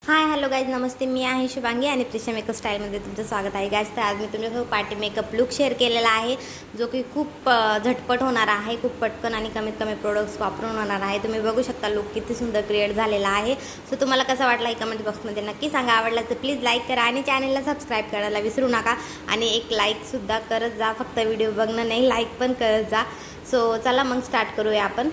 Hi hello guys नमस्ते. मी आहे शुभांगी आणि Prisha makeup स्टाईलमध्ये तुमचं स्वागत आहे गाईज. तर आज मी तुमच्यासोबत पार्टी मेकअप लुक शेअर केलेला आहे, जो की खूप झटपट होणार आहे, खूप पटकन आणि कमीत कमी प्रोडक्ट्स वापरून होणार आहे. तुम्ही बघू शकता लुक किती सुंदर क्रिएट झालेला आहे. सो तुम्हाला कसा वाटला हे कमेंट बॉक्समध्ये नक्की सांगा. आवडला तर प्लीज लाईक करा आणि चॅनलला सबस्क्राईब करायला विसरू नका. आणि एक लाईकसुद्धा करत जा, फक्त व्हिडिओ बघणं नाही, लाईक पण करत जा. सो चला मग स्टार्ट करूया आपण.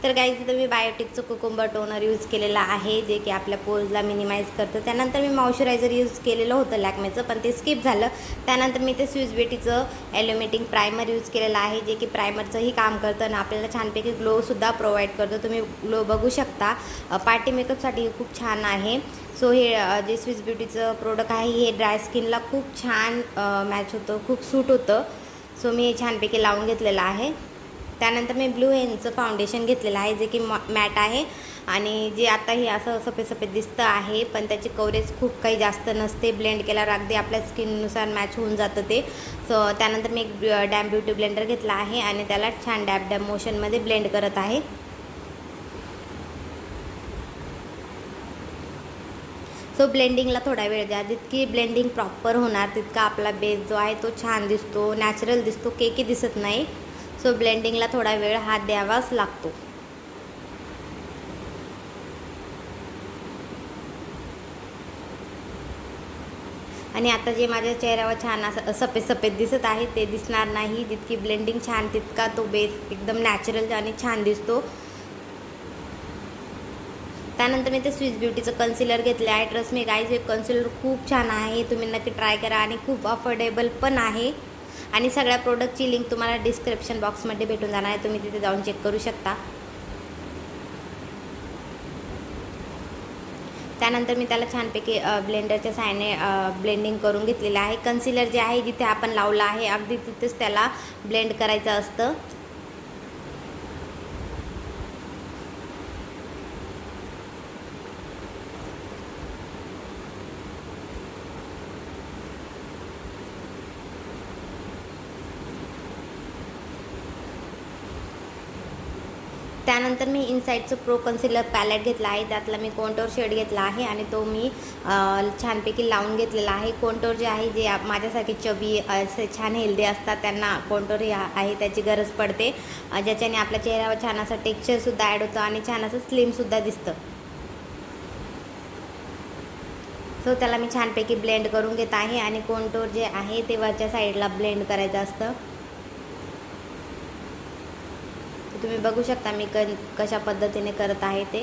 तर गाईज इथं मी बायोटिकचं कुकुंबर टोनर यूज केलेलं आहे, जे की आपल्या पोर्सला मिनिमाइज करतं. त्यानंतर मी मॉइश्चरायझर यूज केलेलं होतं लॅक्मेचं, पण ते स्किप झालं. त्यानंतर मी ते स्विस ब्युटीचं एल्युमिटिंग प्रायमर यूज केलेलं आहे, जे की प्रायमरचंही काम करतं आणि आपल्याला छानपैकी ग्लोसुद्धा प्रोव्हाइड करतं. तुम्ही ग्लो बघू शकता. पार्टी मेकअपसाठी खूप छान आहे. सो हे जे स्विस ब्युटीचं प्रोडक्ट आहे हे ड्राय स्किनला खूप छान मॅच होतं, खूप सूट होतं. सो मी हे छानपैकी लावून घेतलेलं आहे. त्यानंतर मी ब्लू हेनचं फाउंडेशन घेतलेलं आहे, जे की मॅट आहे आणि जे आता हे असं सफेद सफेद दिसतं आहे, पण त्याची कव्हरेज खूप काही जास्त नसते. ब्लेंड केल्यावर अगदी आपल्या स्किननुसार मॅच होऊन जातं ते. सो त्यानंतर मी एक डॅम ब्युटी ब्लेंडर घेतला आहे आणि त्याला छान डॅब डॅब मोशनमध्ये ब्लेंड करत आहे. सो ब्लेंडिंगला थोडा वेळ द्या. जितकी ब्लेंडिंग प्रॉपर होणार तितका आपला बेस जो आहे तो छान दिसतो, नॅचरल दिसतो, केकी दिसत नाही. सो ब्लेंडिंगला थोडा वेळ हात द्यावाच लागतो. आणि आता जे माझ्या चेहऱ्यावर छान असं सफेद सफेद दिसत आहे ते दिसणार नाही. जितकी ब्लेंडिंग छान तितका तो बेस एकदम नॅचरल आणि छान दिसतो. त्यानंतर मी ते स्विस ब्युटीचं कन्सिलर घेतलं आहे. ट्रस्ट मी गाईज हे कन्सिलर खूप छान आहे, तुम्ही नक्की ट्राय करा आणि खूप अफोर्डेबल पण आहे. आणि सगळ्या प्रोडक्टची लिंक तुम्हाला डिस्क्रिप्शन बॉक्समध्ये भेटून जाणार आहे, तुम्ही तिथे जाऊन चेक करू शकता. त्यानंतर मी त्याला छानपैकी ब्लेंडरच्या साहाय्याने ब्लेंडिंग करून घेतलेलं आहे. कन्सिलर जे आहे जिथे आपण लावलं आहे अगदी तिथेच त्याला ब्लेंड करायचं असतं. त्यानंतर मी इनसाईडचं प्रो कन्सिलर पॅलेट घेतला आहे. त्यातला मी कॉन्टोर शेड घेतला आहे आणि तो मी छानपैकी लावून घेतलेला आहे. कॉन्टोर जे आहे जे माझ्यासारखे चबी असे छान हेल्दी असतात त्यांना कॉन्टोर हे आहे त्याची गरज पडते, ज्याच्याने आपल्या चेहऱ्यावर छान असं टेक्स्चरसुद्धा ॲड होतं आणि छान असं स्लिमसुद्धा दिसतं. सो त्याला मी छानपैकी ब्लेंड करून घेत आहे आणि कॉन्टोर जे आहे ते वरच्या साईडला ब्लेंड करायचं असतं. तुम्ही बघू शकता मी कशा पद्धतीने करत आहे ते.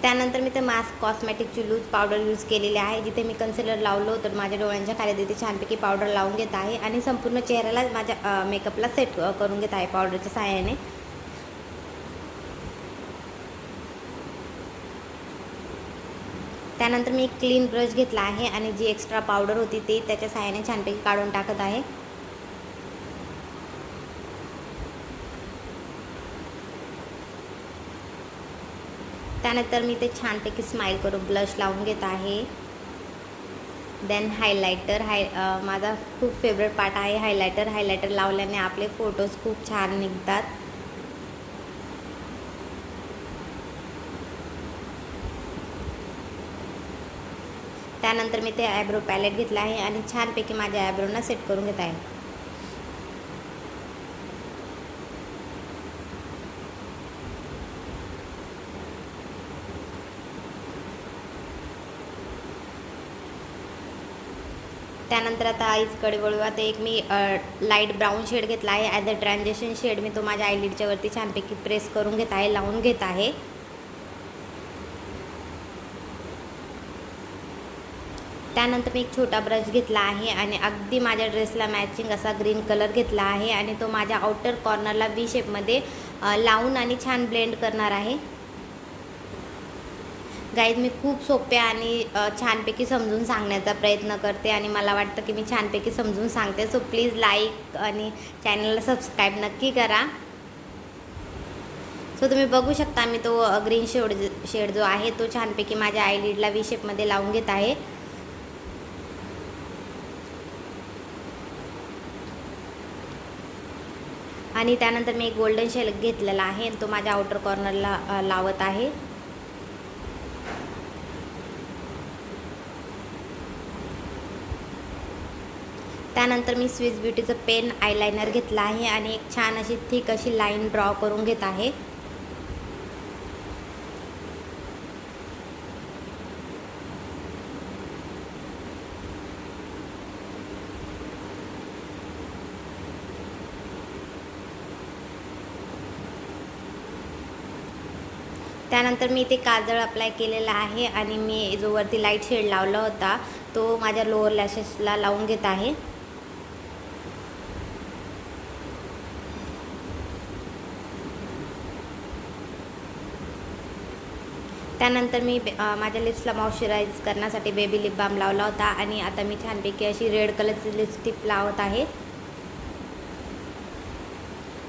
त्यानंतर मी ते मास्क कॉस्मॅटिकची लूज पावडर यूज केलेली आहे. जिथे मी कन्सिलर लावलो तर माझ्या डोळ्यांच्या खाली तिथे छानपैकी पावडर लावून घेत आहे आणि संपूर्ण चेहऱ्याला माझ्या मेकअपला सेट करून घेत आहे पावडरच्या सहाय्याने. त्यानंतर मी एक क्लीन ब्रश घेतला आहे आणि जी एक्स्ट्रा पावडर होती ती त्याच्या सहाय्याने छानपैकी काढून टाकत आहे. त्यानंतर मी ते छानपैकी स्माईल करून ब्लश लावून घेत आहे. देन हायलायटर माझा खूप फेवरेट पार्ट आहे हायलायटर लावल्याने आपले फोटोज खूप छान निघतात. त्यानंतर मी ते आयब्रो पॅलेट घेतला आहे आणि छानपैकी माझ्या आयब्रोना सेट करून घेत आहे. त्यानंतर आता आईजकडे वळूया. ते एक मी लाईट ब्राऊन शेड घेतला आहे ॲज अ ट्रान्झिशन शेड. मी तो माझ्या आयलिडच्या वरती छानपैकी प्रेस करून घेत आहे, लावून घेत आहे. त्यानंतर मी एक छोटा ब्रश घेतला आहे आणि अगदी माझ्या ड्रेसला मॅचिंग असा ग्रीन कलर घेतला आहे आणि तो माझ्या आउटर कॉर्नरला व्ही शेपमध्ये लावून आणि छान ब्लेंड करणार आहे. गाईज मी खूप सोप्या आणि छानपैकी समजून सांगण्याचा प्रयत्न करते आणि मला वाटतं की मी छानपैकी समजून सांगते. सो प्लीज लाईक आणि चॅनलला सबस्क्राईब नक्की करा. सो तुम्ही बघू शकता मी तो ग्रीन शेड जो आहे तो छानपैकी माझ्या आयलिडला व्ही शेपमध्ये लावून घेत आहे. आणि त्यानंतर मी एक गोल्डन शेल घेतलेला आहे तो माझ्या आउटर कॉर्नरला लावत आहे. त्यानंतर मी स्विस ब्युटीचं पेन आयलायनर घेतलं आहे आणि एक छान अशी थिक अशी लाईन ड्रॉ करून घेत आहे. त्यानंतर मी इथे काजळ अप्लाय केलेला आहे आणि मी जो वरती लाईट शेड लावला होता तो माझ्या लोअर लॅशेसला लावून घेत आहे. त्यानंतर मी माझ्या लिप्सला मॉइश्चराइज करण्यासाठी बेबी लिप बाम लावला होता आणि आता मी छानपैकी अशी रेड कलरची लिपस्टिक लावत आहे.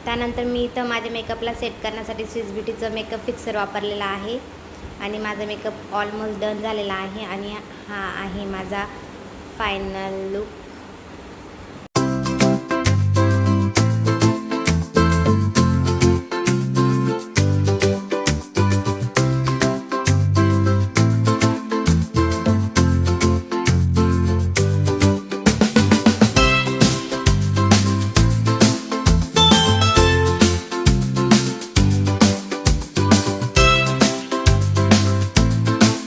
त्यानंतर मी इथं माझ्या मेकअपला सेट करण्यासाठी स्विस ब्युटीचं मेकअप फिक्सर वापरलेला आहे आणि माझा मेकअप ऑलमोस्ट डन झालेला आहे आणि हा आहे माझा फायनल लुक.